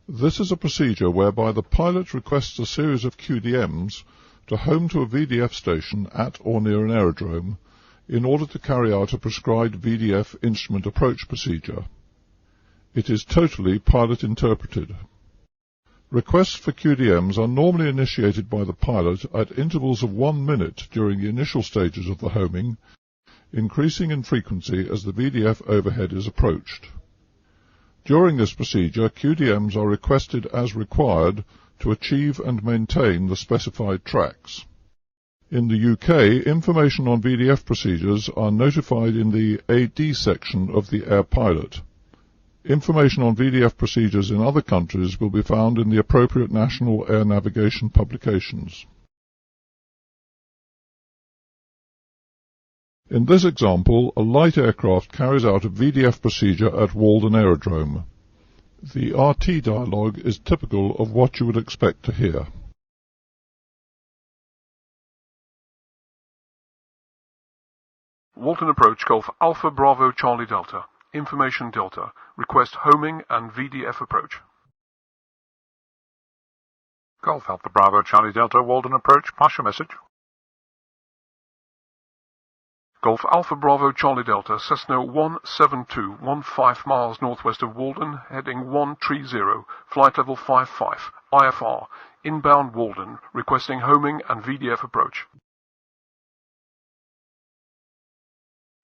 This is a procedure whereby the pilot requests a series of QDMs to home to a VDF station at or near an aerodrome in order to carry out a prescribed VDF instrument approach procedure. It is totally pilot-interpreted. Requests for QDMs are normally initiated by the pilot at intervals of 1 minute during the initial stages of the homing, increasing in frequency as the VDF overhead is approached. During this procedure, QDMs are requested as required to achieve and maintain the specified tracks. In the UK, information on VDF procedures are notified in the AD section of the Air Pilot. Information on VDF procedures in other countries will be found in the appropriate national air navigation publications. In this example, a light aircraft carries out a VDF procedure at Walden Aerodrome. The RT dialogue is typical of what you would expect to hear. Walden approach Golf Alpha Bravo Charlie Delta. Information Delta. Request homing and VDF approach. Golf Alpha Bravo Charlie Delta, Walden approach, pass your message. Golf Alpha Bravo Charlie Delta, Cessna 172, 15 miles northwest of Walden, heading 130, flight level 55, IFR, inbound Walden, requesting homing and VDF approach.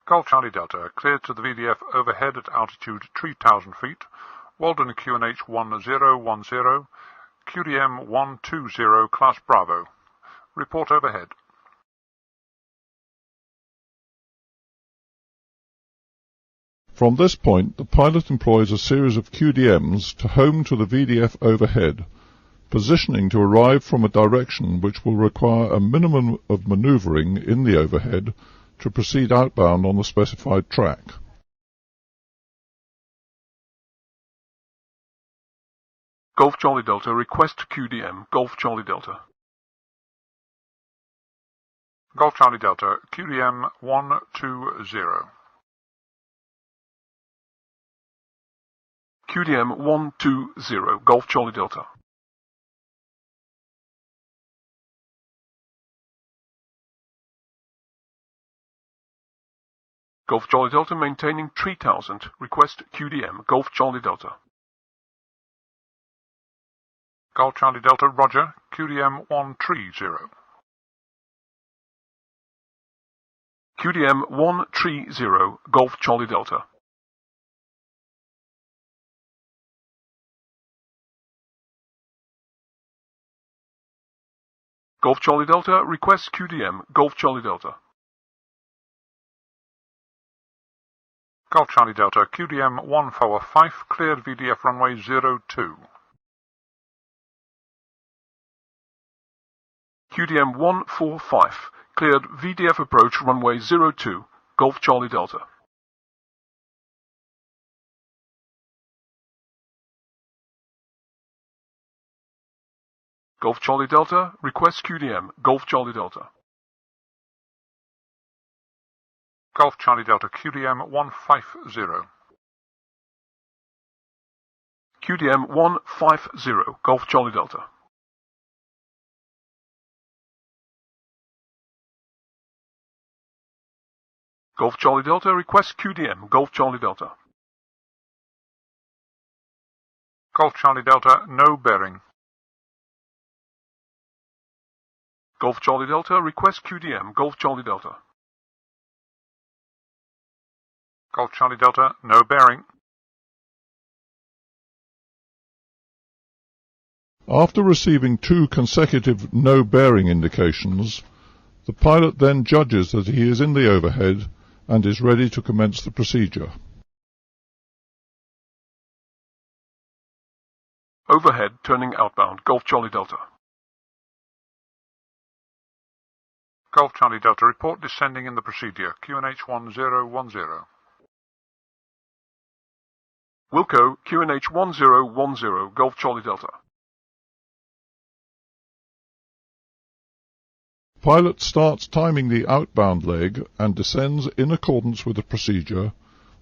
Golf Charlie Delta, cleared to the VDF overhead at altitude 3,000 feet, Walden QNH 1010, QDM 120, Class Bravo. Report overhead. From this point, the pilot employs a series of QDMs to home to the VDF overhead, positioning to arrive from a direction which will require a minimum of manoeuvring in the overhead to proceed outbound on the specified track. Golf Charlie Delta, request QDM, Golf Charlie Delta. Golf Charlie Delta, QDM 120. QDM 120, Golf Charlie Delta. Golf Charlie Delta maintaining 3000, request QDM, Golf Charlie Delta. Golf Charlie Delta, roger, QDM 130. QDM 130, Golf Charlie Delta. Golf Charlie Delta, request QDM, Golf Charlie Delta. Golf Charlie Delta, QDM 145, cleared VDF runway 02. QDM 145, cleared VDF approach runway 02, Golf Charlie Delta. Golf Charlie Delta, request QDM, Golf Charlie Delta. Golf Charlie Delta, QDM 150. QDM 150, Golf Charlie Delta. Golf Charlie Delta, request QDM, Golf Charlie Delta. Golf Charlie Delta, no bearing. Golf Charlie Delta, request QDM, Golf Charlie Delta. Golf Charlie Delta, no bearing. After receiving 2 consecutive no bearing indications, the pilot then judges that he is in the overhead and is ready to commence the procedure. Overhead turning outbound, Golf Charlie Delta. Golf Charlie Delta, report descending in the procedure, QNH 1010. Wilco, QNH 1010, Golf Charlie Delta. Pilot starts timing the outbound leg and descends in accordance with the procedure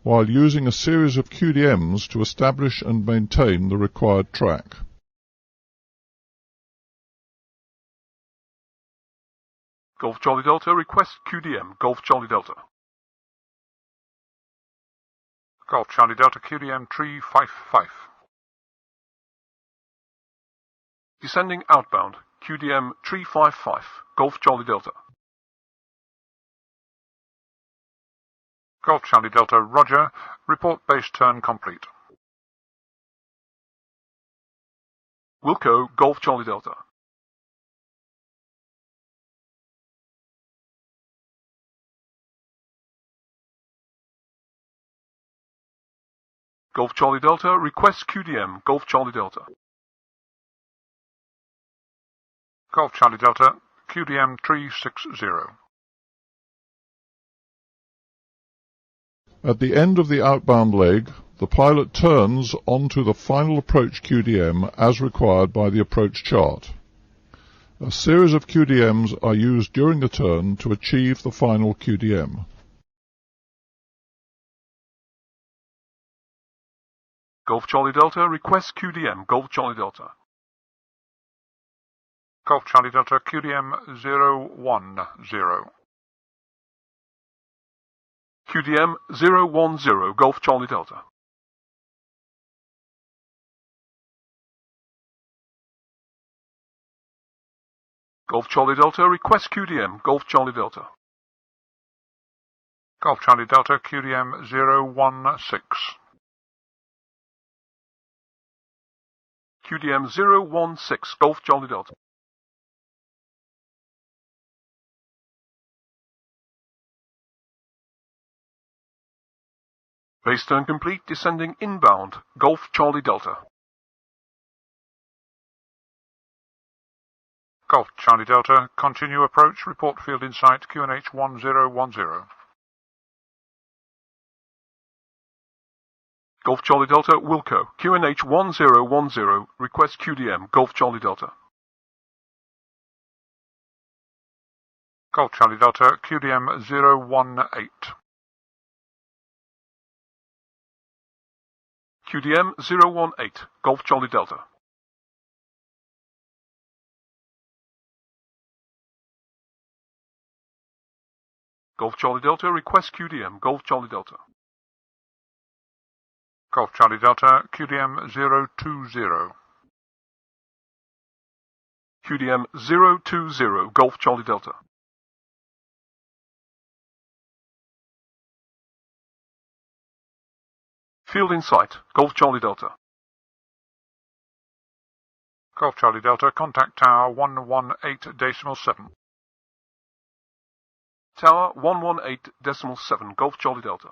while using a series of QDMs to establish and maintain the required track. Golf Charlie Delta, request QDM, Golf Charlie Delta. Golf Charlie Delta, QDM tree 55. Descending outbound, QDM tree 55, Golf Charlie Delta. Golf Charlie Delta, roger. Report base turn complete. Wilco, Golf Charlie Delta. Golf Charlie Delta, request QDM, Golf Charlie Delta. Golf Charlie Delta, QDM tree 60. At the end of the outbound leg, the pilot turns onto the final approach QDM as required by the approach chart. A series of QDMs are used during the turn to achieve the final QDM. Golf Charlie Delta, request QDM, Golf Charlie Delta. Golf Charlie Delta, QDM 010. QDM 010, Golf Charlie Delta. Golf Charlie Delta, request QDM, Golf Charlie Delta. Golf Charlie Delta, QDM 016. QDM 016, Golf Charlie Delta. Base turn complete, descending inbound, Golf Charlie Delta. Golf Charlie Delta, continue approach, report field in sight, QNH 1010. Golf Charlie Delta, Wilco, QNH 1010, request QDM, Golf Charlie Delta. Golf Charlie Delta, QDM 018. QDM 018, Golf Charlie Delta. Golf Charlie Delta, request QDM, Golf Charlie Delta. Golf Charlie Delta, QDM 020. QDM 020, Golf Charlie Delta. Field in sight, Golf Charlie Delta. Golf Charlie Delta, contact tower 118.7. Tower 118.7, Golf Charlie Delta.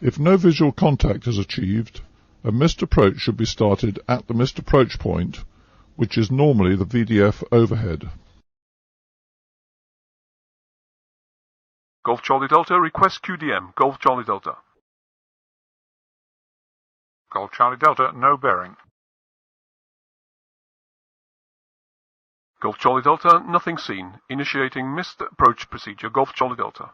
If no visual contact is achieved, a missed approach should be started at the missed approach point, which is normally the VDF overhead. Golf Charlie Delta, request QDM, Golf Charlie Delta. Golf Charlie Delta, no bearing. Golf Charlie Delta, nothing seen. Initiating missed approach procedure, Golf Charlie Delta.